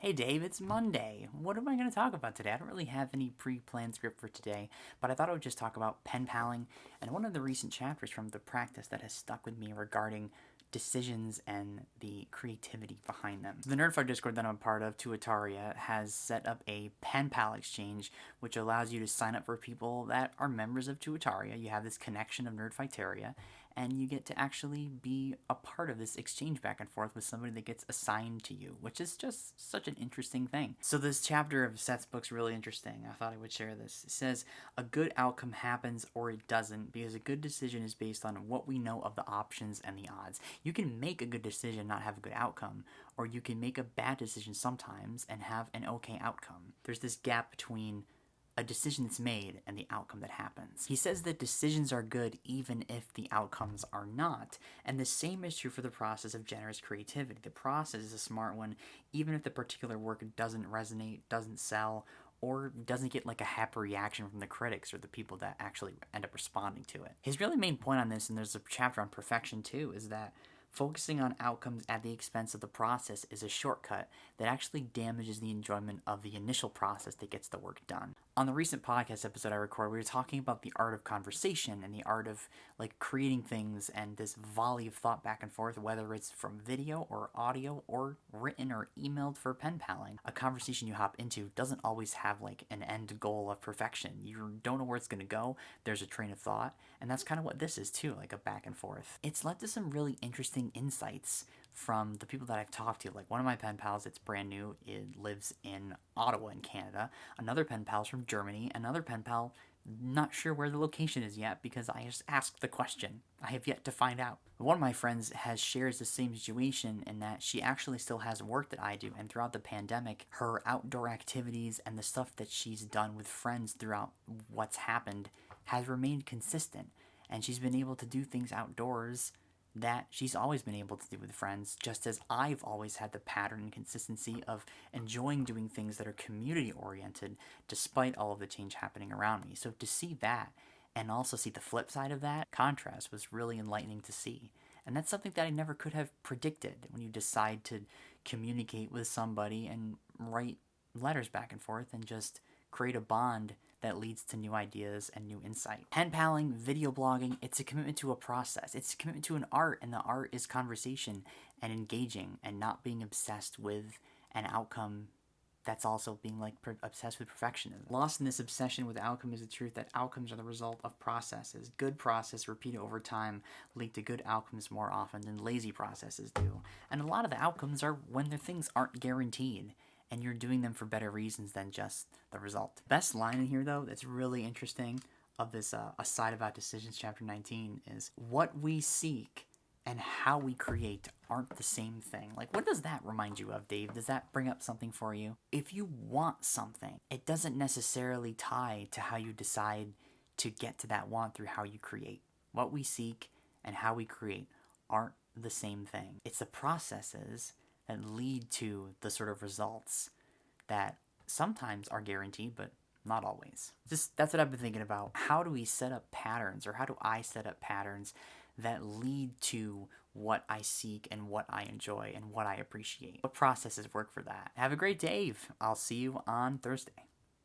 Hey Dave, it's Monday. What am I going to talk about today? I don't really have any pre-planned script for today, but I thought I would just talk about penpaling and one of the recent chapters from the practice that has stuck with me regarding decisions and the creativity behind them. The Nerdfight Discord that I'm a part of, Tuataria, has set up a penpal exchange, which allows you to sign up for people that are members of Tuataria. You have this connection of Nerdfighteria, and you get to actually be a part of this exchange back and forth with somebody that gets assigned to you, which is just such an interesting thing. So this chapter of Seth's book's really interesting. I thought I would share this. It says, a good outcome happens or it doesn't because a good decision is based on what we know of the options and the odds. You can make a good decision, not have a good outcome, or you can make a bad decision sometimes and have an okay outcome. There's this gap between a decision that's made and the outcome that happens. He says that decisions are good even if the outcomes are not, and the same is true for the process of generous creativity. The process is a smart one even if the particular work doesn't resonate, doesn't sell, or doesn't get like a happy reaction from the critics or the people that actually end up responding to it. His really main point on this, and there's a chapter on perfection too, is that focusing on outcomes at the expense of the process is a shortcut that actually damages the enjoyment of the initial process that gets the work done. On the recent podcast episode I recorded, we were talking about the art of conversation and the art of like creating things and this volley of thought back and forth, whether it's from video or audio or written or emailed for pen paling. A conversation you hop into doesn't always have like an end goal of perfection. You don't know where it's going to go. There's a train of thought, and that's kind of what this is too, like a back and forth. It's led to some really interesting insights from the people that I've talked to. Like one of my pen pals, it's brand new, it lives in Ottawa in Canada. Another pen pal's from Germany. Another pen pal, not sure where the location is yet because I just asked the question. I have yet to find out. One of my friends shares the same situation in that she actually still has work that I do, and throughout the pandemic, her outdoor activities and the stuff that she's done with friends throughout what's happened has remained consistent, and she's been able to do things outdoors that she's always been able to do with friends, just as I've always had the pattern and consistency of enjoying doing things that are community oriented despite all of the change happening around me. So to see that and also see the flip side of that contrast was really enlightening to see. And that's something that I never could have predicted when you decide to communicate with somebody and write letters back and forth and just create a bond that leads to new ideas and new insight. Pen paling, video blogging, it's a commitment to a process. It's a commitment to an art, and the art is conversation and engaging and not being obsessed with an outcome that's also being like obsessed with perfectionism. Lost in this obsession with outcome is the truth that outcomes are the result of processes. Good process repeated over time lead to good outcomes more often than lazy processes do. And a lot of the outcomes are when the things aren't guaranteed and you're doing them for better reasons than just the result. Best line in here, though, that's really interesting of this aside about decisions, chapter 19, is what we seek and how we create aren't the same thing. Like, what does that remind you of, Dave? Does that bring up something for you? If you want something, it doesn't necessarily tie to how you decide to get to that want through how you create. What we seek and how we create aren't the same thing. It's the processes that lead to the sort of results that sometimes are guaranteed, but not always. That's what I've been thinking about. How do we set up patterns, or how do I set up patterns that lead to what I seek and what I enjoy and what I appreciate? What processes work for that? Have a great day. I'll see you on Thursday.